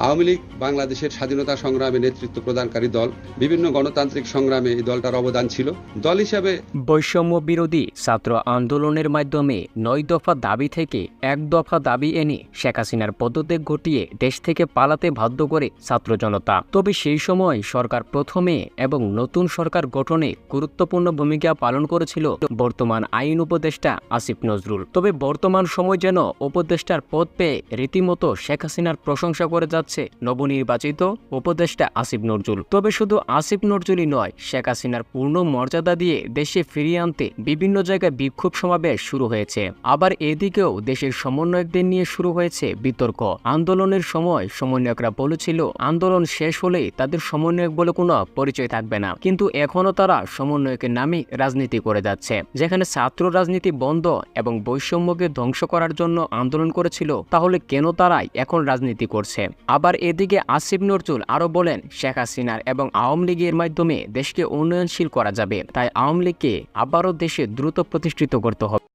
আওয়ামী লীগ বাংলাদেশের স্বাধীনতা সংগ্রামে নেতৃত্ব প্রদানকারী দল। বিভিন্ন গণতান্ত্রিক সংগ্রামে এই দলটার অবদান ছিল। দল হিসাবে বৈষম্য বিরোধী ছাত্র আন্দোলনের মাধ্যমে ৯ দফা দাবি থেকে ১ দফা দাবি এনে শেখ হাসিনার পদত্যাগ ঘটিয়ে দেশ থেকে পালাতে বাধ্য করে ছাত্র জনতা। তবে সেই সময় সরকার প্রথমে এবং নতুন সরকার গঠনে গুরুত্বপূর্ণ ভূমিকা পালন করেছিল বর্তমান আইন উপদেষ্টা আসিফ নজরুল। তবে বর্তমান সময় যেন উপদেষ্টার পদ পেয়ে রীতিমতো শেখ হাসিনার প্রশংসা করে যাচ্ছে নবনির্বাচিত উপদেষ্টা আসিফ নজরুল। তবে শুধু আসিফ নজরুলই নয়, শেখ হাসিনার পূর্ণ মর্যাদা দিয়ে দেশে ফিরিয়ে আনতে বিভিন্ন জায়গায় বিক্ষোভ সমাবেশ শুরু হয়েছে। আবার এদিকেও দেশের সমন্বয়কদের নিয়ে শুরু হয়েছে বিতর্ক। আন্দোলনের সময় সমন্বয়করা বলেছিল আন্দোলন শেষ হলেই তাদের সমন্বয়ক বলে কোনো পরিচয় থাকবে না, কিন্তু এখনো তারা সমন্বয়কের নামে রাজনীতি করে যাচ্ছে। যেখানে ছাত্র রাজনীতি বন্ধ এবং বৈষম্যকে ধ্বংস করার জন্য আন্দোলন করেছিল, তাহলে কেন তারাই এখন রাজনীতি করছে? আবার এদিকে আসিফ নজরুল আরো বলেন শেখ হাসিনার এবং আওয়ামী লীগের মাধ্যমে দেশকে উন্নয়নশীল করা যাবে, তাই আওয়ামী লীগকে আবারও দেশে দ্রুত প্রতিষ্ঠিত করতে হবে।